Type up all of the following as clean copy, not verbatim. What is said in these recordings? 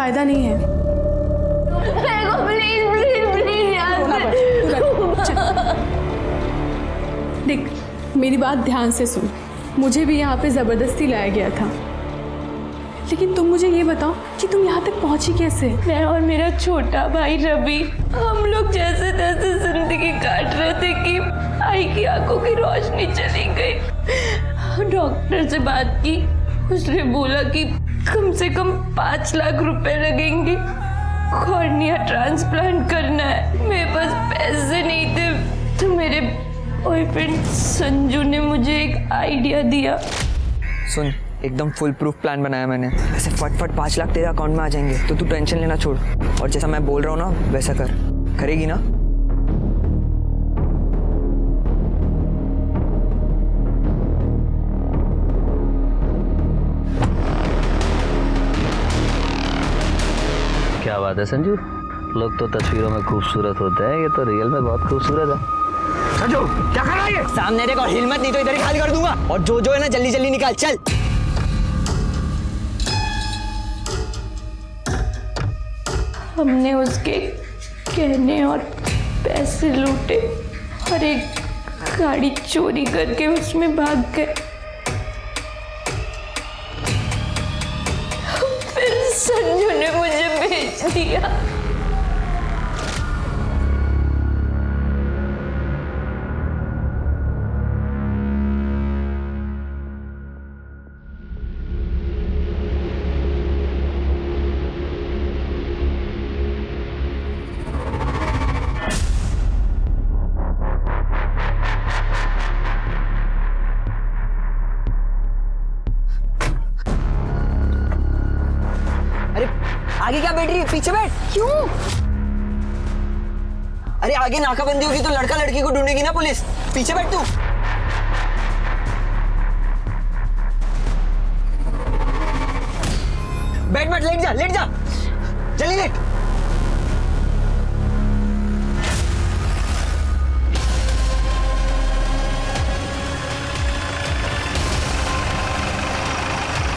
फायदा नहीं है। प्लीज प्लीज प्लीज यार। देख, मेरी बात ध्यान से सुन। मुझे भी यहाँ पे ज़बरदस्ती लाया गया था, लेकिन तुम मुझे ये बताओ कि तुम यहाँ तक पहुँची कैसे? मैं और मेरा छोटा भाई रवि, हम लोग जैसे तैसे जिंदगी काट रहे थे कि आई की आंखों की रोशनी चली गई। डॉक्टर से बात की, उसने बोला कि कम से कम 5 लाख रुपए लगेंगे, कॉर्निया ट्रांसप्लांट करना है। मेरे पास पैसे नहीं थे, तो मेरे बॉयफ्रेंड संजू ने मुझे एक आइडिया दिया। सुन, एकदम फुल प्रूफ प्लान बनाया मैंने। ऐसे फट 5 लाख तेरे अकाउंट में आ जाएंगे, तो तू टेंशन लेना छोड़ और जैसा मैं बोल रहा हूँ ना वैसा कर। करेगी ना? क्या बात है संजू, लोग तो तस्वीरों में खूबसूरत होते हैं, ये तो रियल में बहुत खूबसूरत है। संजू क्या कर रहा है? सामने देखो, हिल मत, नहीं तो इधर ही खाली कर दूंगा। और जो है ना जल्दी जल्दी निकाल, चल। हमने उसके गहने और पैसे लूटे और एक गाड़ी चोरी करके उसमें भाग गए। फिर संजू ने मुझे बेच दिया। आगे क्या बैठ रही है? पीछे बैठ। क्यों? अरे आगे नाकाबंदी होगी तो लड़का लड़की को ढूंढेगी ना पुलिस। पीछे बैठ तू। बैठ, लेट जा जल्दी लेट।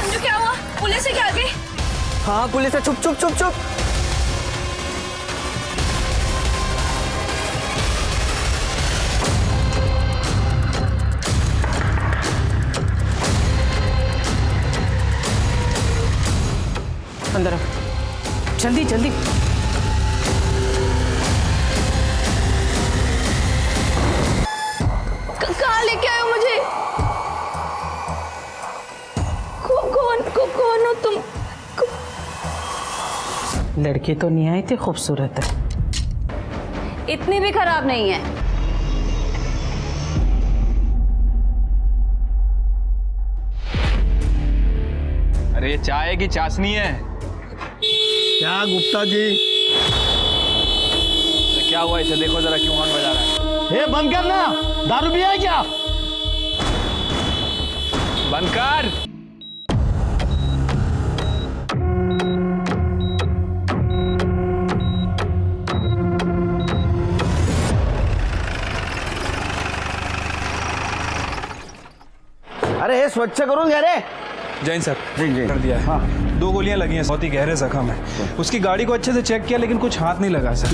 संजू क्या हुआ? पुलिस है क्या आगे? हाँ पुलिस है। चुप। अंदर आओ, जल्दी। कहाँ लेके आए हो मुझे? कौन हो तुम? लड़की तो नहीं आई थी, खूबसूरत है। इतनी भी खराब नहीं है। अरे ये चाय की चाशनी है। क्या गुप्ता जी? तो क्या हुआ इसे? देखो जरा क्यों हॉर्न बजा रहा है। ये बंद करना, दारू पिया है क्या? बंद कर। अरे ये स्वच्छ करो यार। जैन सर जी कर दिया है। हाँ। 2 गोलियां लगी हैं, बहुत ही गहरे जख्म है। उसकी गाड़ी को अच्छे से चेक किया लेकिन कुछ हाथ नहीं लगा सर।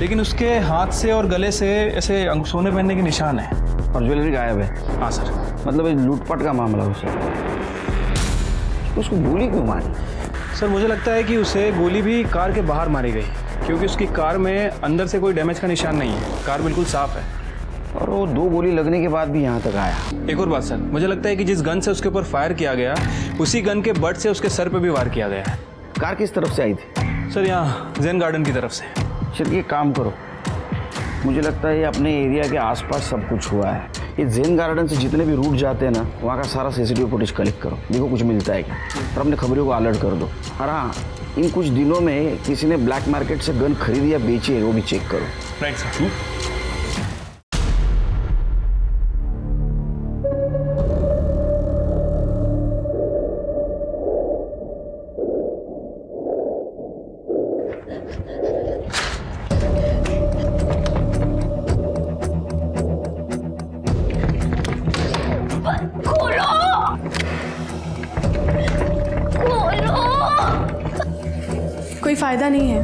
लेकिन उसके हाथ से और गले से ऐसे सोने पहनने के निशान है। और ज्वेलरी गायब है। हाँ सर। मतलब ये लूटपाट का मामला है उसे। उसको गोली क्यों मारी? सर मुझे लगता है कि उसे गोली भी कार के बाहर मारी गई, क्योंकि उसकी कार में अंदर से कोई डैमेज का निशान नहीं है। कार बिल्कुल साफ है। और वो 2 गोली लगने के बाद भी यहाँ तक आया। एक और बात सर, मुझे लगता है कि जिस गन से उसके ऊपर फायर किया गया, उसी गन के बट से उसके सर पे भी वार किया गया है। कार किस तरफ से आई थी? सर यहाँ जैन गार्डन की तरफ से। चलिए काम करो, मुझे लगता है ये अपने एरिया के आसपास सब कुछ हुआ है। ये जैन गार्डन से जितने भी रूट जाते हैं ना, वहाँ का सारा CCTV फुटेज कलेक्ट करो, देखो कुछ मिलता है क्या। और अपने खबरों को अलर्ट कर दो। और हाँ, इन कुछ दिनों में किसी ने ब्लैक मार्केट से गन खरीदी या बेची है वो भी चेक करो। Right sir. फ़ायदा नहीं है।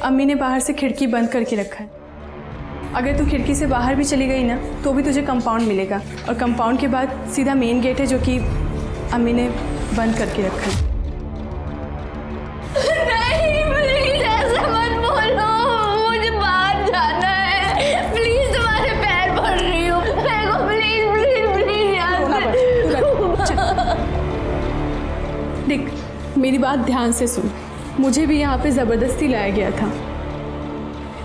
अम्मी ने बाहर से खिड़की बंद करके रखा है। अगर तू खिड़की से बाहर भी चली गई ना तो भी तुझे कंपाउंड मिलेगा, और कंपाउंड के बाद सीधा मेन गेट है जो कि अम्मी ने बंद करके रखा है। नहीं प्लीज ऐसा मत बोलो, मुझे बाहर जाना है। प्लीज तुम्हारे पैर पड़ रही हूँ, मेरे को प्लीज प्लीज प्लीज यहाँ से। देख मेरी बात ध्यान से सुन, मुझे भी यहाँ पे ज़बरदस्ती लाया गया था,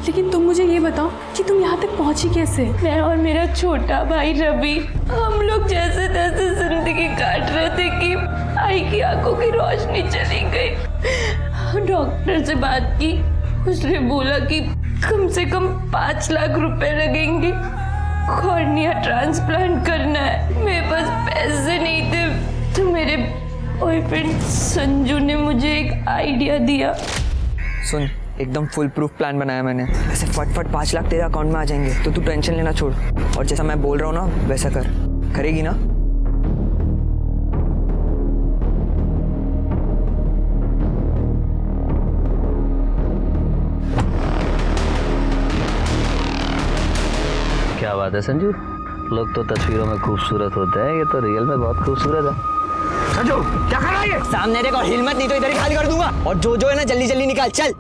लेकिन तुम मुझे ये बताओ कि तुम यहाँ तक पहुँची कैसे? मैं और मेरा छोटा भाई रवि, हम लोग जैसे तैसे जिंदगी काट रहे थे कि आई की आंखों की रोशनी चली गई। डॉक्टर से बात की, उसने बोला कि कम से कम 5 लाख रुपए लगेंगे, कॉर्निया ट्रांसप्लांट करना है। मेरे पास पैसे नहीं थे तो मेरे बॉयफ्रेंड संजू ने मुझे एक आइडिया दिया। सुन, एकदम फुल प्रूफ प्लान बनाया मैंने। ऐसे फट 5 लाख तेरे अकाउंट में आ जाएंगे, तो तू टेंशन लेना छोड़, और जैसा मैं बोल रहा हूँ ना वैसा कर। करेगी ना? क्या बात है संजू, लोग तो तस्वीरों में खूबसूरत होते हैं, ये तो रियल में बहुत खूबसूरत है। संजू क्या कर रहा है? सामने देखो, हिम्मत नहीं तो इधर ही खाली कर दूंगा, और जो है ना जल्दी जल्दी निकाल। चल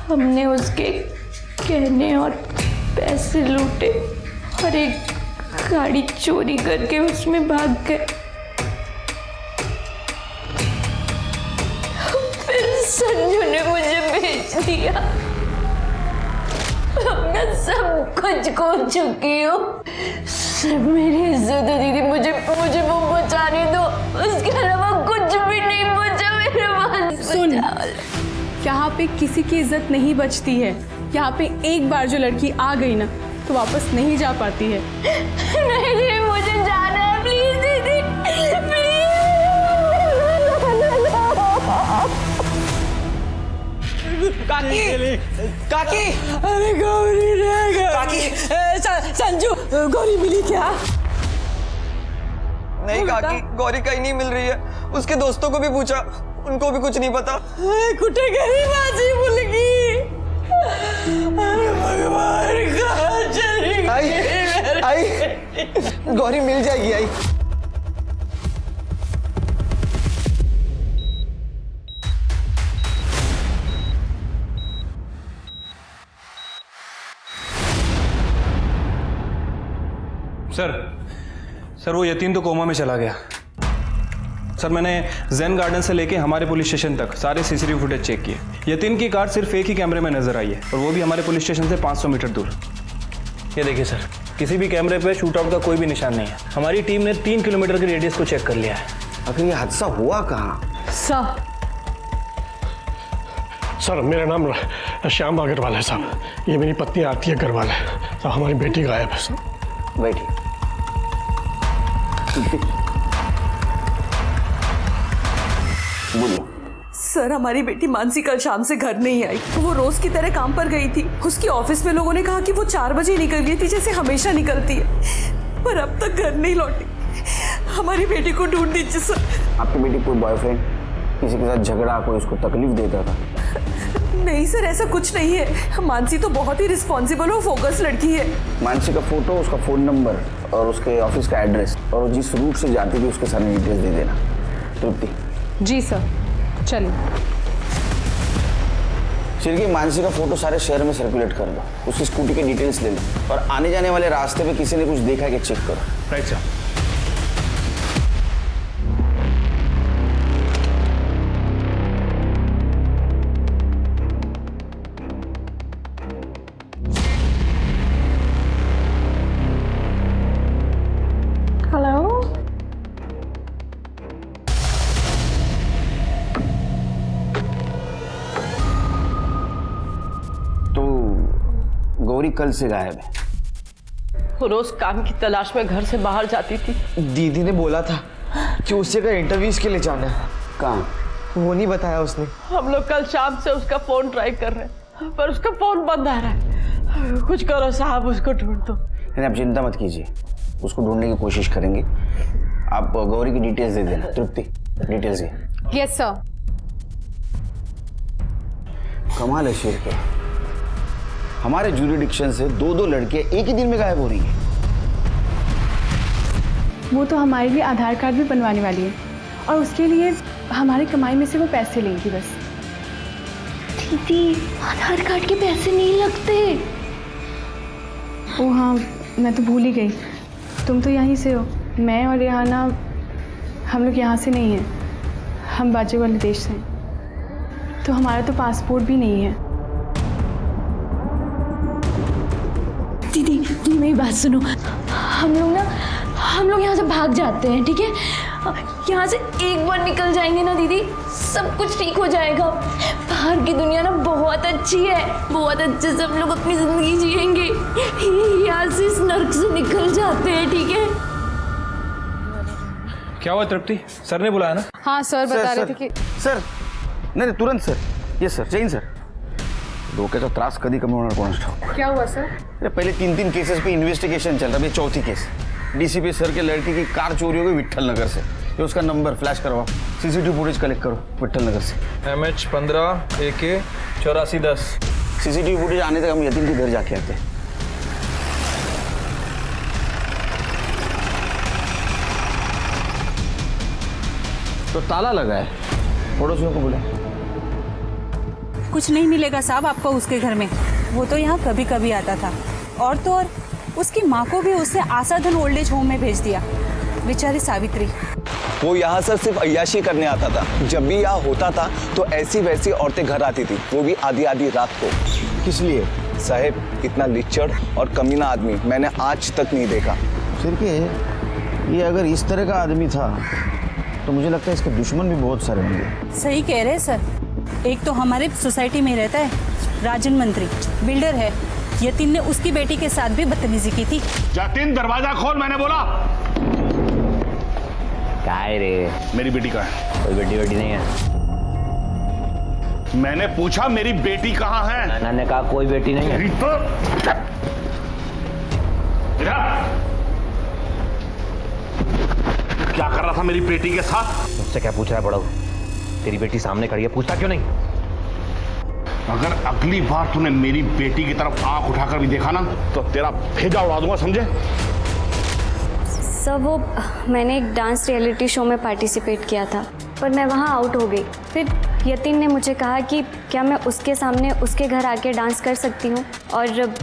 हमने उसके गहने और पैसे लूटे और एक गाड़ी चोरी करके उसमें भाग गए। फिर संजू ने मुझे बेच दिया। अब मैं सब कुछ खो चुकी हूँ, सिर्फ मेरी इज्जत है दीदी। मुझे वो बचाने दो, उसके अलावा कुछ भी नहीं बचा मेरे पास। सुन, यहाँ पे किसी की इज्जत नहीं बचती है। यहाँ पे एक बार जो लड़की आ गई ना तो वापस नहीं जा पाती है। नहीं दीदी, मुझे जाना है, प्लीज दीदी प्लीज। काकी, काकी, अरे गौरी रह गई। काकी, संजू, गौरी मिली क्या? नहीं काकी, गौरी कहीं नहीं मिल रही है। उसके दोस्तों को भी पूछा, उनको भी कुछ नहीं पता। कुटे गई बाजी भूल गई। अरे भगवान, कहाँ चली गई? आई, गौरी मिल जाएगी। आई सर वो यतीम तो कोमा में चला गया। सर मैंने जैन गार्डन से लेके हमारे पुलिस स्टेशन तक सारे सीसीटीवी फुटेज चेक किए। यतीम की कार सिर्फ एक ही कैमरे में नजर आई है, और वो भी हमारे पुलिस स्टेशन से 500 मीटर दूर। ये देखिए सर, किसी भी कैमरे पे शूट आउट का कोई भी निशान नहीं है। हमारी टीम ने 3 किलोमीटर के रेडियस को चेक कर लिया है। आखिर ये हादसा हुआ कहाँ? सर मेरा नाम श्याम अग्रवाल है साहब, ये मेरी पत्नी आरती अग्रवाल है साहब, हमारी बेटी गायब है सर। बैठिए। बोलो। सर हमारी बेटी मानसी कल शाम से घर नहीं आई। वो रोज की तरह काम पर गई थी। उसकी ऑफिस में लोगों ने कहा कि वो 4 बजे निकल गई थी, जैसे हमेशा निकलती है, पर अब तक घर नहीं लौटी। हमारी बेटी को ढूंढ दीजिए सर। आपकी बेटी कोई बॉयफ्रेंड, किसी के साथ झगड़ा, कोई उसको तकलीफ देता था? नहीं सर, ऐसा कुछ नहीं है। मानसी तो बहुत ही रिस्पॉन्सिबल और फोकस लड़की है। मानसी का फोटो, उसका फोन नंबर और उसके ऑफिस का एड्रेस, और जिस रूट से जाती थी उसके सारे डिटेल्स दे देना। तृप्ति। जी सर, चलिए। चिरकी, मानसी का फोटो सारे शहर में सर्कुलेट कर दो, उसकी स्कूटी के डिटेल्स ले लो, और आने जाने वाले रास्ते में किसी ने कुछ देखा है कि चेक करो। Right sir. गौरी कल से गायब है। वो रोज काम की तलाश में घर से बाहर जाती थी। दीदी ने बोला था कि उसे का इंटरव्यूज के लिए जाना है। कहाँ? वो नहीं बताया उसने। हम लोग कल शाम से उसका फोन ट्राई कर रहे हैं, पर उसका फोन बंद आ रहा है। कुछ करो साहब, उसको ढूंढ दो। आप चिंता मत कीजिए, उसको ढूंढने की कोशिश करेंगे। आप गौरी की डिटेल्स दे देना। तृप्ति, डिटेल्स ये। Yes sir. कमाल है शेर के, हमारे ज्यूरिडिक्शन से दो लड़कियां एक ही दिन में गायब हो रही है। वो तो हमारे लिए आधार कार्ड भी बनवाने वाली है और उसके लिए हमारी कमाई में से वो पैसे लेंगी बस। दीदी आधार कार्ड के पैसे नहीं लगते। ओ हाँ, मैं तो भूल ही गई, तुम तो यहीं से हो। मैं और रेहाना हम लोग यहाँ से नहीं हैं, हम बाजू वाले देश से हैं, तो हमारा तो पासपोर्ट भी नहीं है। दीदी मेरी बात सुनो, हम लोग यहाँ से भाग जाते हैं, ठीक है? यहाँ से एक बार निकल जाएंगे ना दीदी, सब कुछ ठीक हो जाएगा। बाहर की दुनिया ना बहुत अच्छी है, बहुत अच्छे से हम लोग अपनी जिंदगी जिएंगे। यहाँ से इस नर्क से निकल जाते हैं, ठीक है? क्या हुआ तृप्ति, सर ने बुलाया ना? हाँ सर बता रहे थे कि सर नाही तुरंत सर, ये सर जैन सर, डोक्याचा त्रास कधी कमी होणार कोणास ठाऊक। क्या हुआ सर? अरे पहले 3 केसेस पे इन्वेस्टिगेशन चल रहा है, अभी चौथी केस। डीसीपी सर के लड़के की कार चोरी हो गई विट्ठल नगर से, ये उसका नंबर फ्लैश करवाओ, सीसीटीवी फुटेज कलेक्ट करो विट्ठल नगर से। MH15 AK 8410। सीसीटीवी फुटेज आने तक हम यतीन के घर जाके आते हैं। तो ताला लगा है, पड़ोसियों को बुला। कुछ नहीं मिलेगा साहब आपको उसके घर में, वो तो यहाँ कभी कभी आता था। और तो और उसकी माँ को भी उसने आशाधन ओल्ड एज होम में भेज दिया, बेचारी सावित्री। वो यहाँ सर सिर्फ अय्याशी करने आता था, जब भी यहाँ होता था तो ऐसी वैसी औरतें घर आती थी, वो भी आधी आधी रात को। किस लिए? साहेब इतना लिच्चड़ और कमीना आदमी मैंने आज तक नहीं देखा। फिर के ये अगर इस तरह का आदमी था तो मुझे लगता है इसके दुश्मन भी बहुत सारे होंगे। सही कह रहे हैं सर, एक तो हमारे सोसाइटी में रहता है, राजन मंत्री बिल्डर है, यतीन ने उसकी बेटी के साथ भी बदतमीजी की थी। जतिन दरवाजा खोल, मैंने बोला। काय रे, मेरी बेटी कहाँ है? कोई बेटी नहीं है। मैंने पूछा मेरी बेटी कहाँ है? नाना ने कहा कोई बेटी नहीं है। क्या कर रहा था मेरी बेटी के साथ? मुझसे क्या पूछ रहा है बड़ो? तेरी बेटी सामने खड़ी है, पूछता क्यों नहीं? अगर अगली बार तूने मेरी बेटी की तरफ आंख उठाकर भी देखा ना तो तेरा भेजा उड़ा दूंगा, समझे? सर वो मैंने एक डांस रियलिटी शो में पार्टिसिपेट किया था, पर मैं वहाँ आउट हो गई। फिर यतीन ने मुझे कहा कि क्या मैं उसके सामने उसके घर आके डांस कर सकती हूँ, और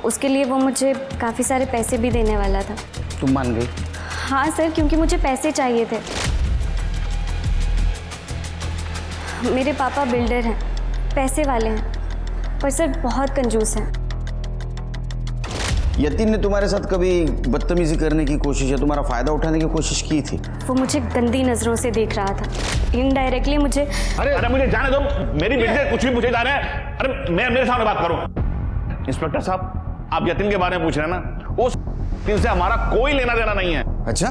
उसके लिए वो मुझे काफ़ी सारे पैसे भी देने वाला था। तुम मान गई? हाँ सर, क्योंकि मुझे पैसे चाहिए थे। मेरे पापा बिल्डर हैं, पैसे वाले हैं, पर सर बहुत कंजूस हैं। यतीन ने तुम्हारे साथ कभी बदतमीजी करने की कोशिश या तुम्हारा फायदा उठाने की कोशिश की थी? वो मुझे गंदी नज़रों से देख रहा था, इनडायरेक्टली मुझे। अरे मुझे जाने दो, मेरी बेटी से कुछ भी पूछे जा रहे हैं। अरे मैं मेरे सामने बात करूं। इंस्पेक्टर साहब, आप यतीन के बारे में पूछ रहे हैं ना, उस दिन से हमारा कोई लेना देना नहीं है। अच्छा,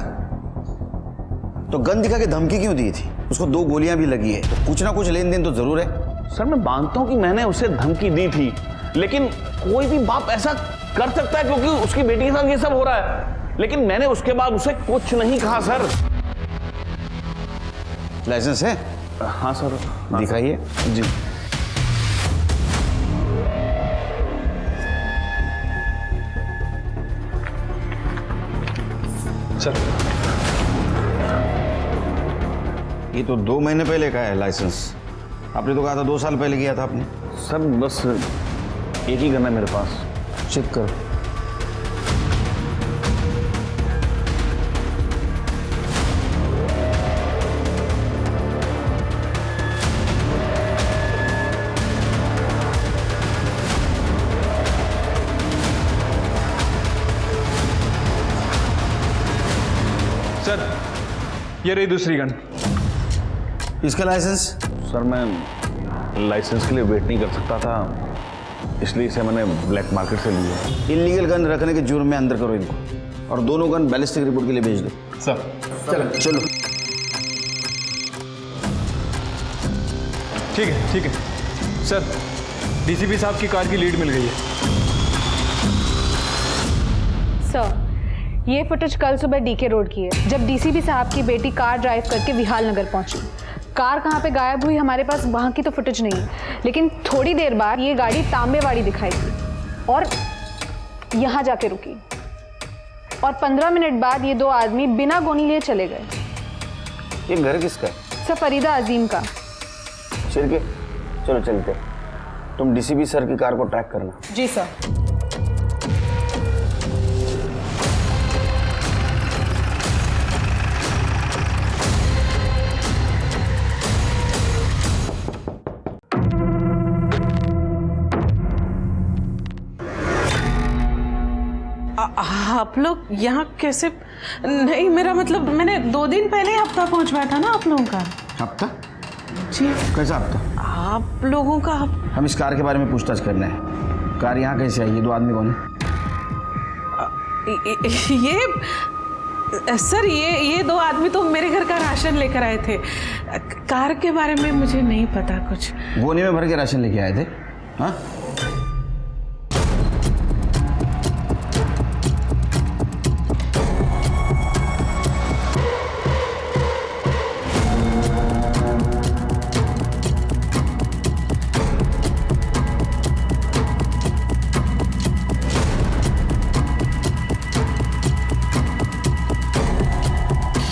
तो गन दिखा के धमकी क्यों दी थी? उसको 2 गोलियां भी लगी है, तो कुछ ना कुछ लेन देन तो जरूर है। सर मैं मानता हूं कि मैंने उसे धमकी दी थी, लेकिन कोई भी बाप ऐसा कर सकता है क्योंकि उसकी बेटी के साथ ये सब हो रहा है। लेकिन मैंने उसके बाद उसे कुछ नहीं कहा सर। लाइसेंस है? हाँ सर। दिखाइए। जी। सर ये तो 2 महीने पहले का है लाइसेंस, आपने तो कहा था 2 साल पहले किया था आपने। सर बस एक ही गन है मेरे पास। चेक करो। सर ये रही दूसरी गन। इसका लाइसेंस? सर मैं लाइसेंस के लिए वेट नहीं कर सकता था, इसलिए इसे मैंने ब्लैक मार्केट से लिया। इलीगल गन रखने के जुर्म में अंदर करो इनको, और दोनों गन बैलिस्टिक रिपोर्ट के लिए भेज दो। सर चलो। ठीक है सर, डीसीपी साहब की कार की लीड मिल गई है। सर ये फुटेज कल सुबह डीके रोड की है, जब डीसीपी साहब की बेटी कार ड्राइव करके विहाल नगर पहुंची। कार कहाँ पे गायब हुई हमारे पास वहाँ की तो फुटेज नहीं है, लेकिन थोड़ी देर बाद ये गाड़ी तांबेवाड़ी दिखाई दी और यहाँ जाके रुकी, और 15 मिनट बाद ये 2 आदमी बिना गोली लिए चले गए। ये घर किसका है? सर फरीदा अजीम का। शिरके चलो चलते, तुम डीसीपी सर की कार को ट्रैक करना। जी सर। आप लोग यहाँ कैसे? नहीं, मेरा मतलब मैंने 2 दिन पहले हफ्ता पहुँचवाया था ना आप लोगों का। हफ्ता? जी। कैसा हफ्ता? आप लोगों का हम इस कार के बारे में पूछताछ करना है। कार यहाँ कैसे आई? ये 2 आदमी कौन है? ये सर ये 2 आदमी तो मेरे घर का राशन लेकर आए थे। कार के बारे में मुझे नहीं पता कुछ। गोनी में भर के राशन लेके आए थे? हाँ,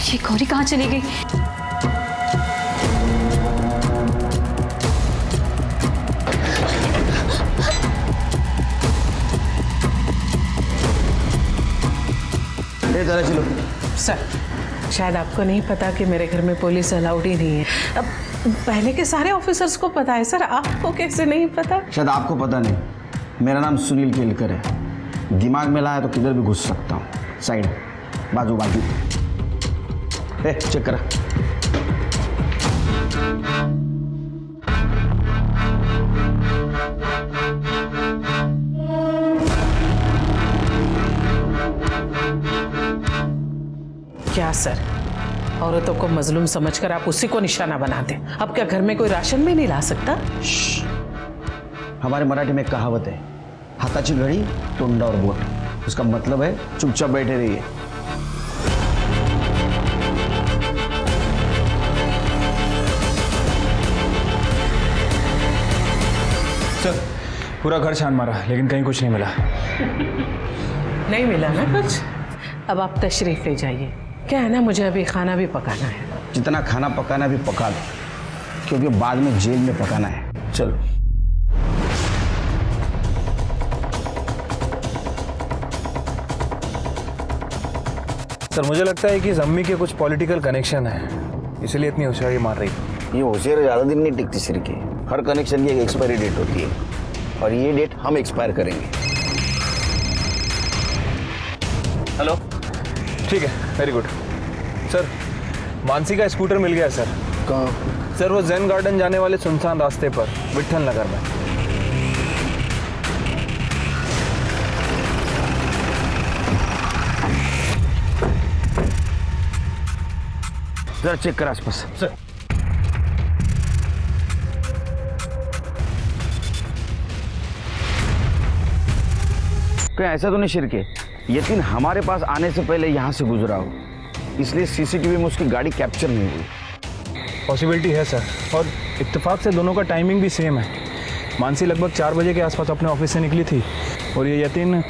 ये गौरी कहाँ चली गई? जरा चलो। सर शायद आपको नहीं पता कि मेरे घर में पुलिस अलाउड ही नहीं है। अब पहले के सारे ऑफिसर्स को पता है सर, आपको कैसे नहीं पता? शायद आपको पता नहीं, मेरा नाम सुनील केलकर है। दिमाग में लाया तो किधर भी घुस सकता हूँ। साइड, बाजू बाजू। चेक करा। क्या सर, औरतों को मजलूम समझकर आप उसी को निशाना बनाते? अब क्या घर में कोई राशन भी नहीं ला सकता? हमारे मराठी में एक कहावत है, हाथाची घड़ी तोंडावर बोट। उसका मतलब है चुपचाप बैठे रहिए। सर पूरा घर छान मारा लेकिन कहीं कुछ नहीं मिला। नहीं मिला ना कुछ? अब आप तशरीफ ले जाइए। क्या है ना, मुझे अभी खाना भी पकाना है। जितना खाना पकाना भी पका दो, क्योंकि बाद में जेल में पकाना है। चलो। सर मुझे लगता है कि इस अम्मी के कुछ पॉलिटिकल कनेक्शन है, इसलिए इतनी होशियारी मार रही थी। ये होशियारी ज़्यादा दिन नहीं टिकती सिर की। हर कनेक्शन की एक एक्सपायरी डेट होती है, और ये डेट हम एक्सपायर करेंगे। हेलो, ठीक है, वेरी गुड। सर मानसी का स्कूटर मिल गया सर। कहाँ? सर वो जैन गार्डन जाने वाले सुनसान रास्ते पर विट्ठल नगर में। जरा चेक कर आसपास। सर क्या ऐसा तो नहीं शिरके, यकीन हमारे पास आने से पहले यहाँ से गुजरा हो, इसलिए सीसीटीवी में उसकी गाड़ी कैप्चर नहीं हुई? पॉसिबिलिटी है सर, और इत्तेफाक से दोनों का टाइमिंग भी सेम है। मानसी लगभग 4 बजे के आसपास अपने ऑफिस से निकली थी और ये यतीन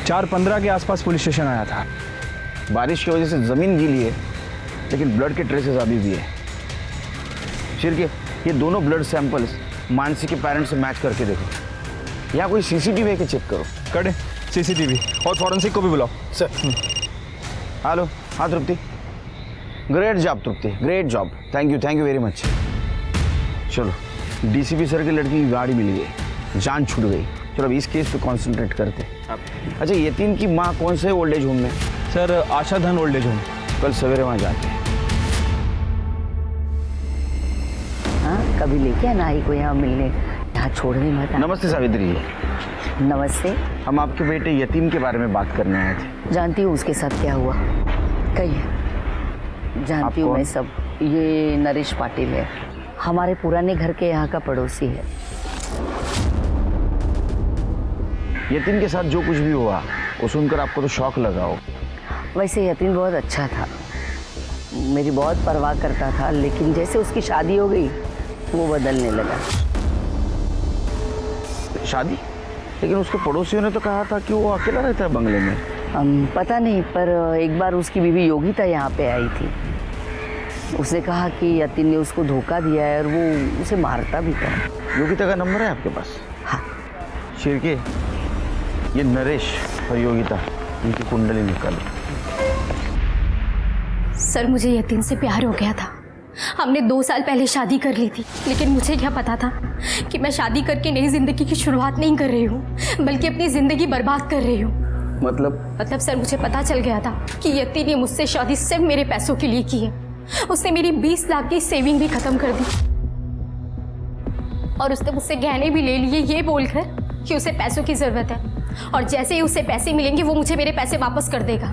4:15 के आसपास पुलिस स्टेशन आया था। बारिश की वजह से ज़मीन गीली है, लेकिन ब्लड के ट्रेसेस अभी भी है। शिरके, ये दोनों ब्लड सैंपल्स मानसी के पेरेंट्स से मैच करके देखो। यहाँ कोई सीसीटीवी है कि चेक करो। कड़े सीसीटीवी और फॉरेंसिक को भी बुलाओ। सर। हेलो, हाँ Tripti. Great job Tripti, great job. Thank you very much. चलो, डीसीपी सर की लड़की की गाड़ी मिल गई, जान छूट गई। चलो अब इस केस पे कॉन्सेंट्रेट करते। अच्छा, यतीम की माँ कौन से ओल्ड एज होम में? सर आशा धन ओल्ड एज होम। कल सवेरे वहाँ जाते हैं। हाँ, कभी लेके आना आई को यहाँ मिलने, यहाँ छोड़ने मत। नमस्ते सावित्री जी। नमस्ते। हम आपके बेटे यतीम के बारे में बात करने आए थे। जानती हूँ उसके साथ क्या हुआ, कहिए। जानती हूँ मैं सब। ये नरेश पाटिल है, हमारे पुराने घर के यहाँ का पड़ोसी है। यतीम के साथ जो कुछ भी हुआ वो सुनकर आपको तो शॉक लगा हो। वैसे यतीन बहुत अच्छा था, मेरी बहुत परवाह करता था, लेकिन जैसे उसकी शादी हो गई वो बदलने लगा। शादी? लेकिन उसके पड़ोसियों ने तो कहा था कि वो अकेला रहता है बंगले में। पता नहीं, पर एक बार उसकी बीवी योगिता यहाँ पे आई थी। उसने कहा कि यतीन ने उसको धोखा दिया है और वो उसे मारता भी था। योगिता का नंबर है आपके पास? हाँ। शिरके, ये नरेश और योगिता, इनकी कुंडली निकालो। सर, मुझे यतीन से प्यार हो गया था। हमने 2 साल पहले शादी कर ली थी, लेकिन मुझे क्या पता था कि मैं शादी करके नई जिंदगी की शुरुआत नहीं कर रही हूँ, बल्कि अपनी जिंदगी बर्बाद कर रही हूँ। मतलब सर, मुझे पता चल गया था कि यतीन ने मुझसे शादी सिर्फ मेरे पैसों के लिए की है। उसने मेरी 20 लाख की सेविंग भी खत्म कर दी और उसने मुझसे गहने भी ले लिए, ये बोलकर कि उसे पैसों की जरूरत है और जैसे ही उसे पैसे मिलेंगे वो मुझे मेरे पैसे वापस कर देगा।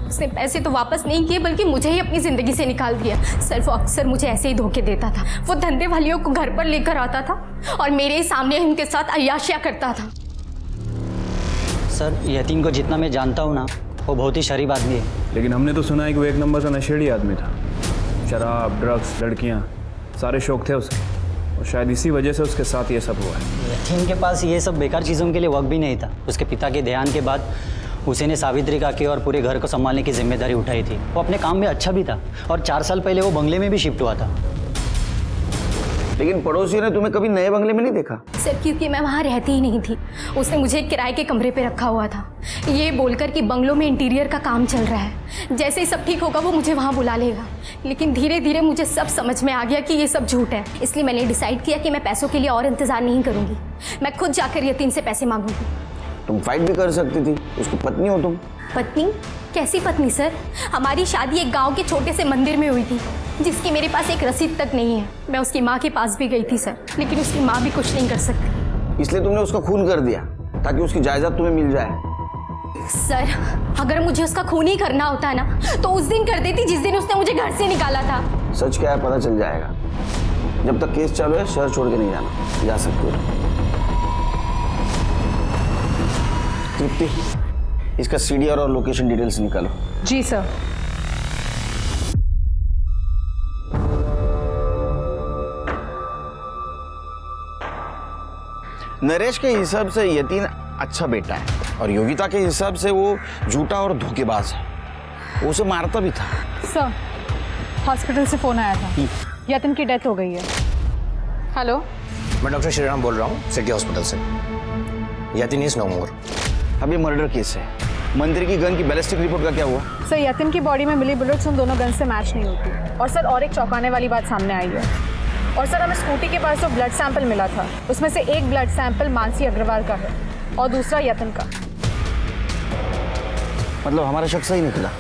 उसने पैसे तो वापस नहीं किए, बल्कि मुझे ही अपनी ज़िंदगी से निकाल दिया। सर, वो अक्सर मुझे ऐसे ही धोखे देता था। वो धंधे वालियों को घर पर लेकर आता था और मेरे ही सामने उनके साथ अय्याशियाँ करता था। सर, यतीन को जितना मैं जानता हूँ ना, वो बहुत ही शरीफ आदमी है। लेकिन हमने तो सुना है कि वो 1 नंबर का नशेड़ी आदमी था। शराब, ड्रग्स, लड़कियाँ, सारे शौक थे उसके, और शायद इसी वजह से उसके साथ ये सब हुआ है। यतीन के पास ये सब बेकार चीज़ों के लिए वक्त भी नहीं था। उसके पिता के देहांत के बाद उसी ने सावित्री काकी और पूरे घर को संभालने की जिम्मेदारी उठाई थी। वो अपने काम में अच्छा भी था और 4 साल पहले वो बंगले में भी शिफ्ट हुआ था। लेकिन पड़ोसियों ने तुम्हें कभी नए बंगले में नहीं देखा? सर, क्योंकि मैं वहाँ रहती ही नहीं थी। उसने मुझे किराए के कमरे पे रखा हुआ था, ये बोलकर कि बंगलों में इंटीरियर का काम चल रहा है, जैसे ही सब ठीक होगा वो मुझे वहाँ बुला लेगा। लेकिन धीरे धीरे मुझे सब समझ में आ गया कि ये सब झूठ है। इसलिए मैंने डिसाइड किया कि मैं पैसों के लिए और इंतज़ार नहीं करूँगी। मैं खुद जाकर यतीन से पैसे मांगूंगी। तुम फाइट भी कर सकती थी, उसकी पत्नी हो तुम। पत्नी? कैसी पत्नी सर? हमारी शादी एक गांव के छोटे से मंदिर में हुई थी, जिसकी मेरे पास एक रसीद तक नहीं है। मैं उसकी माँ के पास भी गई थी सर, लेकिन उसकी माँ भी कुछ नहीं कर सकती। इसलिए तुमने उसका खून कर दिया ताकि उसकी जायदाद तुम्हें मिल जाए। सर, अगर मुझे उसका खून ही करना होता ना, तो उस दिन कर देती जिस दिन उसने मुझे घर से निकाला था। सच क्या है पता चल जाएगा। जब तक केस चालू है शहर छोड़ के नहीं जाना। जा सकते हो। तृप्ति, इसका सीडीआर और लोकेशन डिटेल्स निकालो। जी सर। नरेश के हिसाब से यतीन अच्छा बेटा है और योगिता के हिसाब से वो झूठा और धोखेबाज है। वो उसे मारता भी था। सर, हॉस्पिटल से फ़ोन आया था, यतीन की डेथ हो गई है। हेलो, मैं डॉक्टर श्रीराम बोल रहा हूँ सिटी हॉस्पिटल से। यतीन इज नो मोर। अभी मर्डर केस है। मंदिर की गन की बैलिस्टिक रिपोर्ट का क्या हुआ? सर, यतीन की बॉडी में मिली बुलेट्स उन दोनों गन से मैच नहीं होती। और सर, और एक चौंकाने वाली बात सामने आई है। और सर, हमें स्कूटी के पास जो ब्लड सैंपल मिला था, उसमें से एक ब्लड सैंपल मानसी अग्रवाल का है और दूसरा यतीन का। मतलब हमारा शक सही निकला।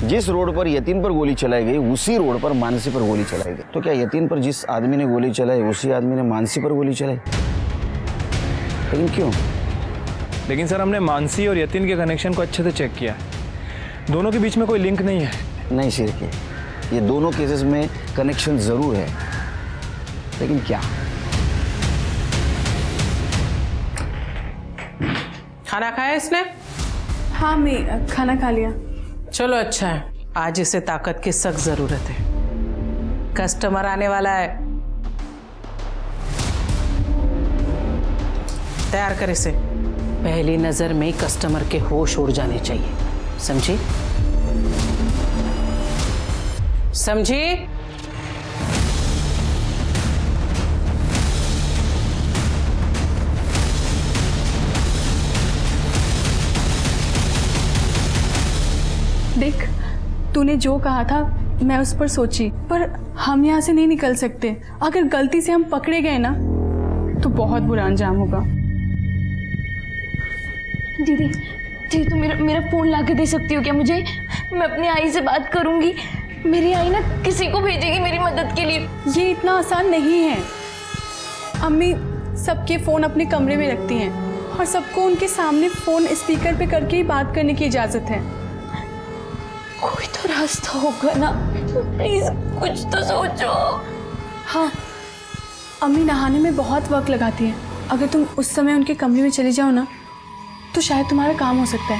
जिस रोड पर यतीन पर गोली चलाई गई उसी रोड पर मानसी पर गोली चलाई गई। तो क्या यतीन पर जिस आदमी ने गोली चलाई उसी आदमी ने मानसी पर गोली चलाई? लेकिन क्यों? लेकिन सर, हमने मानसी और यतीन के कनेक्शन को अच्छे से चेक किया है। दोनों के बीच में कोई लिंक नहीं है। नहीं शिरके, ये दोनों केसेस में कनेक्शन जरूर है, लेकिन क्या? खाना खाया इसने? हाँ, मैं खाना खा लिया। चलो अच्छा है, आज इसे ताकत की सख्त जरूरत है। कस्टमर आने वाला है, तैयार कर इसे। पहली नजर में कस्टमर के होश उड़ जाने चाहिए, समझी? समझी? देख, तूने जो कहा था मैं उस पर सोची, पर हम यहाँ से नहीं निकल सकते। अगर गलती से हम पकड़े गए ना तो बहुत बुरा अंजाम होगा। दीदी, तुम मेरा फ़ोन ला के दे सकती हो क्या मुझे? मैं अपनी आई से बात करूंगी। मेरी आई ना किसी को भेजेगी मेरी मदद के लिए। ये इतना आसान नहीं है। अम्मी सबके फ़ोन अपने कमरे में रखती हैं और सबको उनके सामने फ़ोन स्पीकर पे करके ही बात करने की इजाज़त है। कोई तो रास्ता होगा ना, प्लीज़ कुछ तो सोचो। हाँ, अम्मी नहाने में बहुत वक्त लगाती हैं। अगर तुम उस समय उनके कमरे में चले जाओ ना तो शायद तुम्हारा काम हो सकता है।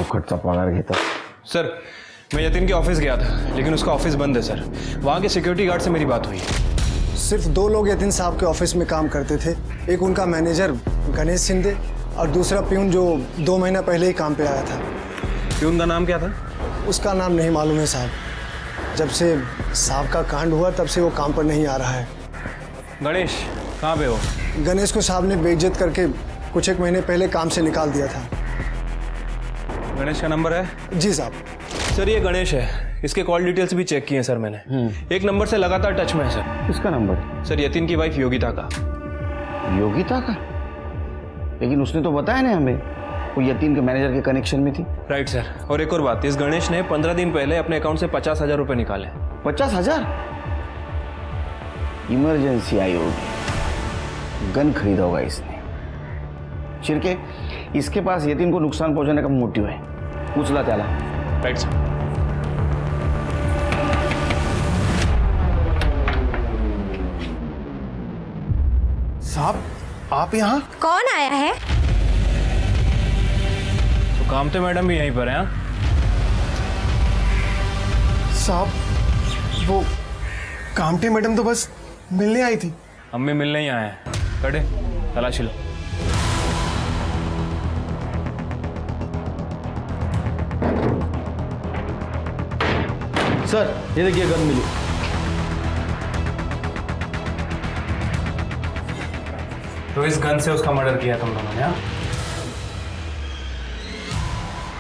फुकटचा पगार घेतात. सर मैं यतिन के ऑफिस गया था, लेकिन उसका ऑफिस बंद है सर. वहाँ के सिक्योरिटी गार्ड से मेरी बात हुई. सिर्फ 2 लोग यतिन साहब के ऑफिस में काम करते थे. एक उनका मैनेजर गणेश शिंदे और दूसरा प्यून जो 2 महीना पहले ही काम पे आया था. प्यून का नाम क्या था? उसका नाम नहीं मालूम है साहब. जब से साहब का कांड हुआ तब से वो काम पर नहीं आ रहा है. गणेश कहाँ पे हो? गणेश को साहब ने बेइज्जत करके कुछ 1 महीने पहले काम से निकाल दिया था. गणेश का नंबर है? जी साहब. सर ये गणेश है, इसके कॉल डिटेल्स भी चेक किए हैं सर मैंने. एक नंबर से लगातार टच में है सर. किसका नंबर? सर यतिन की वाइफ योगिता का. योगिता का? लेकिन उसने तो बताया ना हमें वो यतिन के मैनेजर के कनेक्शन में थी. Right sir. और एक और बात, इस गणेश ने 15 दिन पहले अपने अकाउंट से 50,000 रुपये निकाले. 50,000? इमरजेंसी आई होगी, गन खरीदा होगा इसने. शिरके, इसके पास यतिन को नुकसान पहुंचाने का मोटिव है. उचला त्याला. Right sir. साहब आप यहाँ? कौन आया है? तो कामते मैडम भी यहीं पर हैं. साहब वो कामटे मैडम तो बस मिलने आई थी. हम भी मिलने ही आए हैं. कड़े तलाशी लो. सर ये देखिए गन मिली. तो इस गन से उसका मर्डर किया तुम लोगों ने?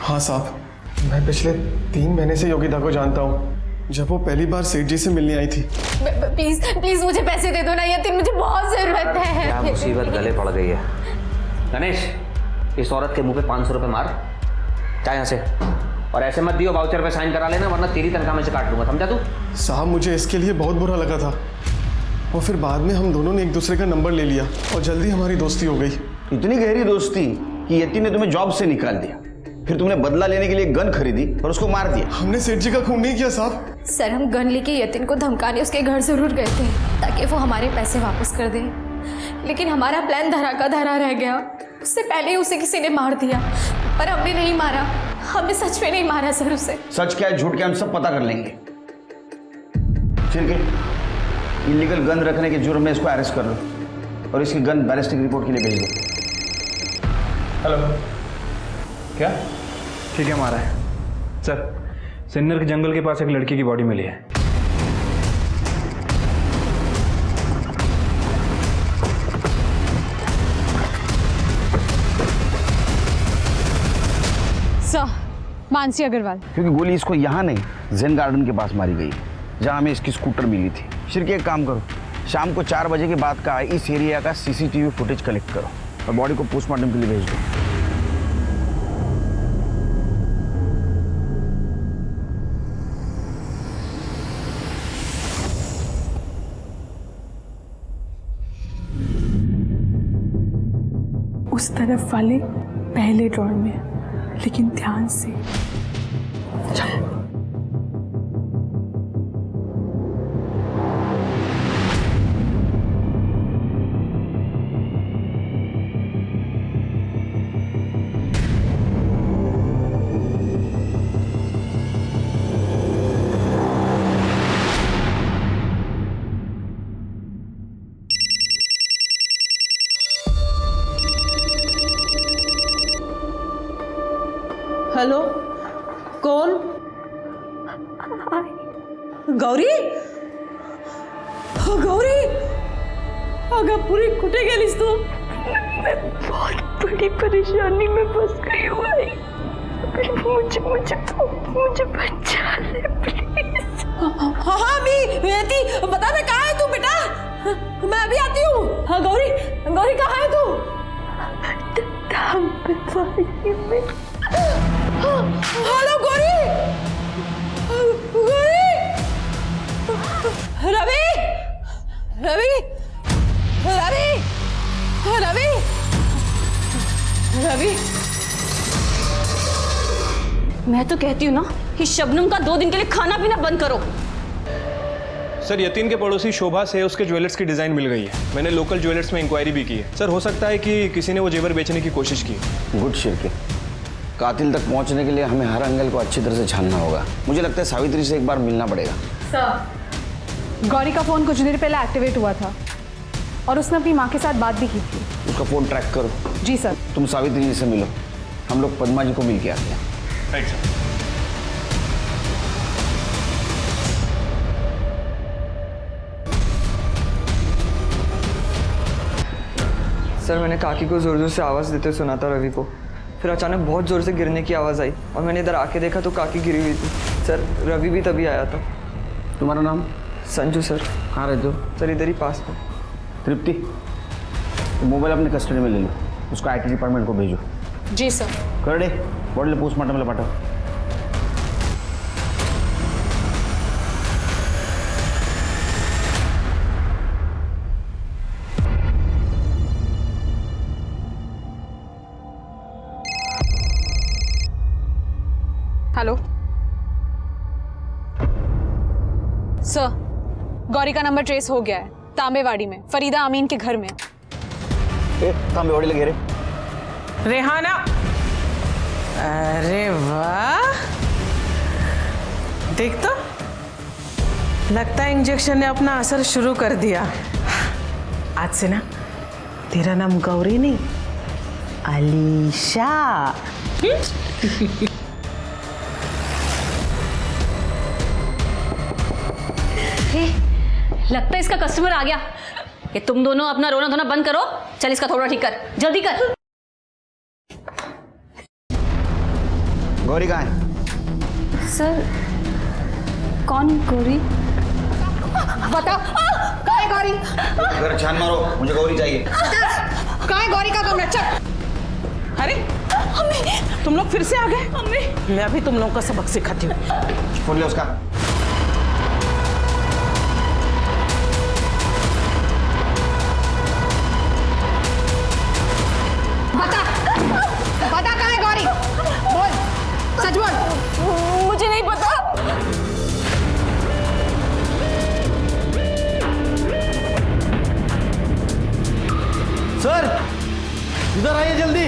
हाँ साहब, मैं पिछले 3 महीने से योगिता को जानता हूँ. जब वो पहली बार सेठ जी से मिलने आई थी. प्लीज प्लीज मुझे पैसे दे दो ना यतिन, मुझे बहुत जरूरत है. क्या मुसीबत गले पड़ गई है. गणेश, इस औरत के मुंह पे 500 रुपये मार. जा यहाँ से. और ऐसे मत दियो, वाउचर पे साइन करा लेना, वरना तेरी तनख्वाह में से काट लूंगा. समझा तू? साहब मुझे इसके लिए बहुत बुरा लगा था, और फिर बाद में हम दोनों ने एक दूसरे का नंबर ले लिया और जल्दी हमारी दोस्ती हो गई. इतनी गहरी दोस्ती कि यतिन ने तुम्हें जॉब से निकाल दिया, फिर तुमने बदला लेने के लिए गन खरीदी और उसको मार दिया. हमने सेठ जी का खून नहीं किया साहब. सर हम गन लेके यतिन को धमकाने उसके घर जरूर गए थे ताकि वो हमारे पैसे वापस कर दे, लेकिन हमारा प्लान धरा का धरा रह गया. उससे पहले ही उसे किसी ने मार दिया, पर हमने नहीं मारा. हमने सच में नहीं मारा सर उसे. सच क्या है झूठ क्या हम सब पता कर लेंगे. ठीक है, इलीगल गन रखने के जुर्म में इसको अरेस्ट कर लो और इसकी गन बैलिस्टिक रिपोर्ट के लिए भेज दो. हेलो. क्या? ठीक है हमारा है सर. सिन्नर के जंगल के पास एक लड़की की बॉडी मिली है. सर, मानसी अग्रवाल. क्योंकि गोली इसको यहाँ नहीं, जेन गार्डन के पास मारी गई, जहाँ हमें इसकी स्कूटर मिली थी. शिरके एक काम करो, शाम को 4 बजे के बाद का इस एरिया का CCTV फुटेज कलेक्ट करो और बॉडी को पोस्टमार्टम के लिए भेज दो. उस तरफ वाले पहले ड्रॉर में, लेकिन ध्यान से. हेलो, कौन? गौरी? गौरी, अगं पुरी कुठे गेलीस तू? मैं बहुत बड़ी परेशानी में फंस गई हूँ. मुझे बचा ले प्लीज. हाँ मी यति, बता दे कहाँ है तू बेटा? मैं अभी आती हूँ. हाँ गौरी, गौरी कहाँ है तू? हेलो गौरी. गौरी, रवि, रवि, रवि, रवि, रवि. मैं तो कहती हूँ ना कि शबनम का 2 दिन के लिए खाना पीना बंद करो. सर यतिन के पड़ोसी शोभा से उसके ज्वेलर्स की डिज़ाइन मिल गई है. मैंने लोकल ज्वेलर्स में इंक्वायरी भी की है. सर हो सकता है कि किसी ने वो जेवर बेचने की कोशिश की. गुड शिरके. कातिल तक पहुंचने के लिए हमें हर एंगल को अच्छी तरह से छानना होगा। मुझे लगता है सावित्री से एक बार मिलना पड़ेगा। सर, गौरी का फ़ोन कुछ देर पहले एक्टिवेट हुआ था और उसने अपनी माँ के साथ बात भी की थी। उसका फ़ोन ट्रैक करो। जी सर। तुम सावित्री जी से मिलो, हम लोग पद्मा जी को मिल के आते हैं। Right sir. सर मैंने काकी को ज़ोर ज़ोर से आवाज़ देते सुना था रवि को, फिर अचानक बहुत ज़ोर से गिरने की आवाज़ आई और मैंने इधर आके देखा तो काकी गिरी हुई थी। सर रवि भी तभी आया था। तुम्हारा नाम? संजू सर। कहाँ रहते हो? सर इधर ही पास में। तृप्ति, तो मोबाइल अपने कस्टडी में ले लो, उसको IT डिपार्टमेंट को भेजो। जी सर। कर दे, बॉडी पोस्टमार्टम पाठो। हेलो सर, गौरी का नंबर ट्रेस हो गया है, तांबेवाड़ी में फरीदा अमीन के घर में। तांबेवाड़ी लगे रे। रेहाना, अरे वाह, देख तो लगता है इंजेक्शन ने अपना असर शुरू कर दिया। आज से ना तेरा नाम गौरी नहीं, अलीशा। लगता है इसका कस्टमर आ गया। ये तुम दोनों अपना रोना धोना बंद करो, चल इसका थोड़ा ठीक कर, जल्दी कर। गौरी कहाँ है? सर कौन गौरी? बता, कहाँ है गौरी? घर छान मारो, मुझे गौरी चाहिए। कहाँ है गौरी का कमरा? चल। अरे तुम लोग फिर से आ गए? मैं अभी तुम लोगों का सबक सिखाती हूँ। फोन ले उसका। बता कहाँ है गौरी? बोल, सच बोल। मुझे नहीं पता। सर इधर आइए जल्दी।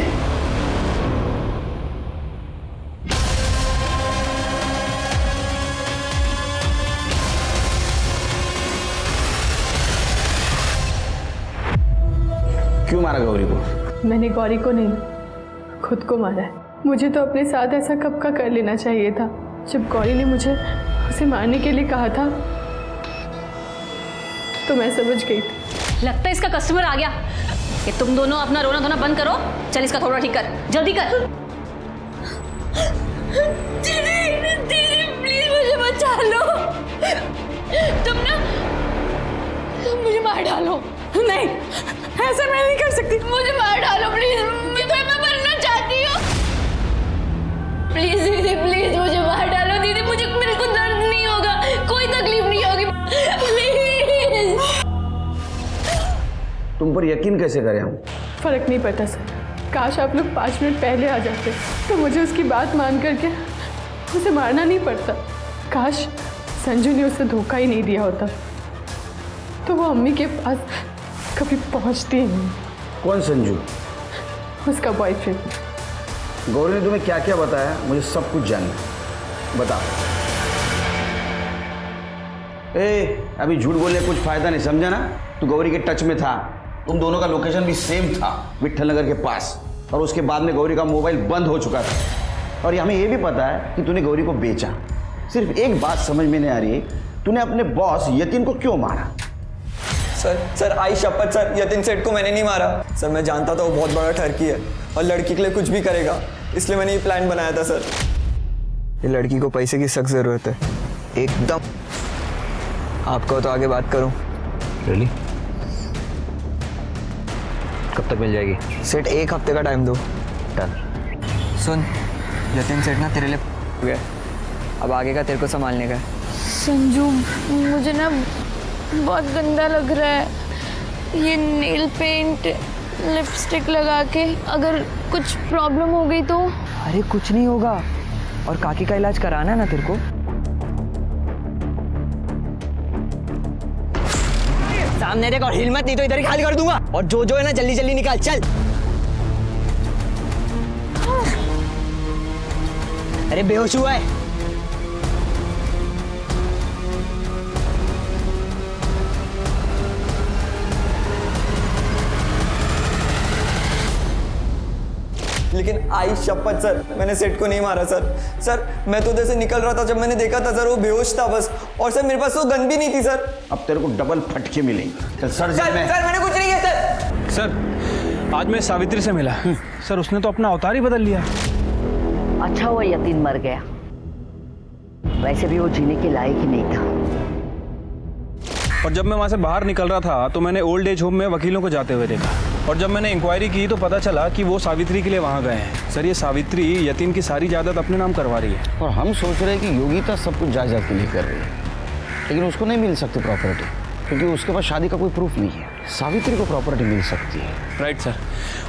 क्यों मारा गौरी को? मैंने गौरी को नहीं, खुद को मारा है। मुझे तो अपने साथ ऐसा कब का कर लेना चाहिए था। जब गौरी ने मुझे उसे मारने के लिए कहा था तो मैं समझ गई थी। लगता है इसका कस्टमर आ गया। ये तुम दोनों अपना रोना धोना बंद करो, चल इसका थोड़ा ठीक कर, जल्दी कर। दीदी, दीदी प्लीज मुझे बचा लो। तुम मुझे मार डालो। नहीं, ऐसा मैं नहीं कर सकती। मुझे मार डालो प्लीज, मैं मरना चाहती हूँ। प्लीज दीदी, प्लीज मुझे मार डालो। दीदी मुझे, मेरे को दर्द नहीं होगा, कोई तकलीफ नहीं होगी, प्लीज। तुम पर यकीन कैसे करें हम? फर्क नहीं पड़ता सर, काश आप लोग 5 मिनट पहले आ जाते तो मुझे उसकी बात मान करके उसे मारना नहीं पड़ता। काश संजू ने उसे धोखा ही नहीं दिया होता तो वो अम्मी के पास कभी पहुंचती ही नहीं। कौन संजू? उसका बॉयफ्रेंड। गौरी ने तुम्हें क्या क्या बताया? मुझे सब कुछ जानना है, बता। अभी झूठ बोलने कुछ फायदा नहीं, समझा ना? तू गौरी के टच में था, तुम दोनों का लोकेशन भी सेम था, विट्ठल नगर के पास, और उसके बाद में गौरी का मोबाइल बंद हो चुका था। और हमें यह भी पता है कि तूने गौरी को बेचा। सिर्फ एक बात समझ में नहीं आ रही है, तूने अपने बॉस यतीन को क्यों मारा? सर आई शपथ सर, यतीन सेठ को मैंने नहीं मारा। सर मैं जानता था वो बहुत बड़ा ठरकी है और लड़की के लिए कुछ भी करेगा, इसलिए मैंने ये प्लान बनाया था सर। ये लड़की को पैसे की सख्त ज़रूरत है, एकदम। आपको तो आगे बात करूं। रियली? कब तक मिल जाएगी? सेठ 1 हफ्ते का टाइम दो। डन। सुन, यतीन सेठ ना तेरे लिए हो गया, अब आगे का तेरे को संभालने का है। संजू मुझे ना बहुत गंदा लग रहा है, ये नेल पेंट लिपस्टिक लगा के, अगर कुछ प्रॉब्लम हो गई तो? अरे कुछ नहीं होगा, और काकी का इलाज कराना है ना तेरे को। सामने देख और हिल मत, नहीं तो इधर ही खाली कर दूंगा। और जो है ना जल्दी जल्दी निकाल, चल। अरे बेहोश हुआ है। लेकिन आई शपथ सर, मैंने सेठ को नहीं मारा सर। सर मैं तो उधर से निकल रहा था, जब मैंने देखा था सर वो बेहोश था बस। और सर मेरे पास तो गन भी नहीं थी सर। अब तेरे को डबल फटके मिलेंगे। चल सर, सर मैंने कुछ नहीं किया सर। सर आज मैं सावित्री से मिला। सर उसने तो अपना अवतार ही बदल लिया। अच्छा हुआ यतीन मर गया, वैसे भी वो जीने के लायक ही नहीं था। और जब मैं वहाँ से बाहर निकल रहा था तो मैंने ओल्ड एज होम में वकीलों को जाते हुए देखा। और जब मैंने इंक्वायरी की तो पता चला कि वो सावित्री के लिए वहाँ गए हैं। सर ये सावित्री यतीन की सारी जायदाद अपने नाम करवा रही है। और हम सोच रहे हैं कि योगिता सब कुछ जायदाद के लिए कर रही है, लेकिन उसको नहीं मिल सकती प्रॉपर्टी, क्योंकि उसके पास शादी का कोई प्रूफ नहीं है। सावित्री को प्रॉपर्टी मिल सकती है। Right sir.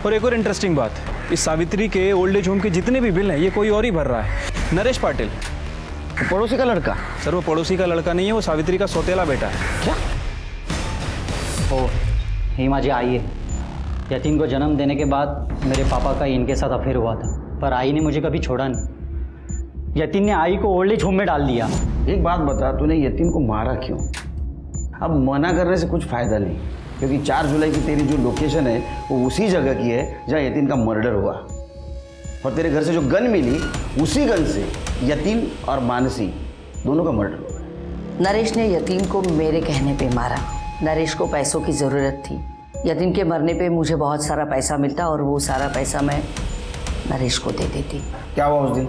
और एक और इंटरेस्टिंग बात, इस सावित्री के ओल्ड एज होम के जितने भी बिल हैं ये कोई और ही भर रहा है। नरेश पाटिल, पड़ोसी का लड़का। सर वो पड़ोसी का लड़का नहीं है, वो सावित्री का सौतेला बेटा है। क्या? ओ हेमा जी आइए। यतीन को जन्म देने के बाद मेरे पापा का इनके साथ अफेयर हुआ था, पर आई ने मुझे कभी छोड़ा नहीं। यतीन ने आई को ओल्ड एज होम में डाल दिया। एक बात बता, तूने यतीन को मारा क्यों? अब मना करने से कुछ फायदा नहीं, क्योंकि 4 जुलाई की तेरी जो लोकेशन है वो उसी जगह की है जहाँ यतीन का मर्डर हुआ। और तेरे घर से जो गन मिली, उसी गन से यतीन और मानसी दोनों का मर्डर हुआ। नरेश ने यतीन को मेरे कहने पे मारा। नरेश को पैसों की ज़रूरत थी। यतीन के मरने पे मुझे बहुत सारा पैसा मिलता और वो सारा पैसा मैं नरेश को दे देती। क्या हुआ उस दिन?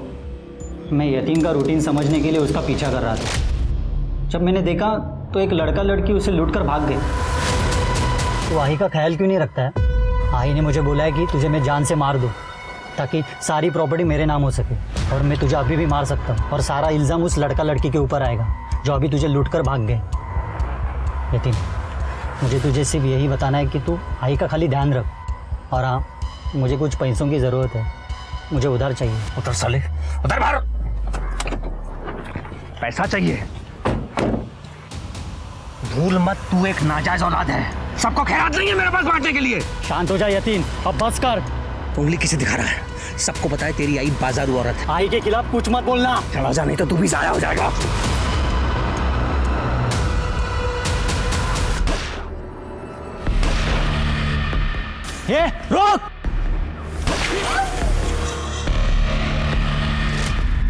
मैं यतीन का रूटीन समझने के लिए उसका पीछा कर रहा था। जब मैंने देखा तो एक लड़का लड़की उसे लूटकर भाग गए। तो आई का ख्याल क्यों नहीं रखता है? आई ने मुझे बोला है कि तुझे मैं जान से मार दूँ ताकि सारी प्रॉपर्टी मेरे नाम हो सके, और मैं तुझे अभी भी मार सकता हूँ और सारा इल्ज़ाम उस लड़का लड़की के ऊपर आएगा जो अभी तुझे लूटकर भाग गए। यतीन, मुझे तुझे सिर्फ यही बताना है कि तू आई का खाली ध्यान रख। और हाँ, मुझे कुछ पैसों की ज़रूरत है, मुझे उधार चाहिए। उधर साले, उधर बाहर। पैसा चाहिए? भूल मत, तू एक नाजायज औलाद है। सबको खैरात नहीं है मेरे पास बांटने के लिए। शांत हो जा यतीन, अब बस कर। उंगली किसे दिखा रहा है? सबको बताए तेरी आई बाजारू औरत है। आई के खिलाफ कुछ मत बोलना। चला जा, नहीं तो तू भी जाया हो जाएगा। ये रोक।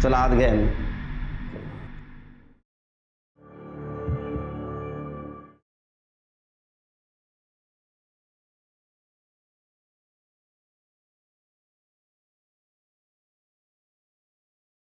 चल हाथ गए।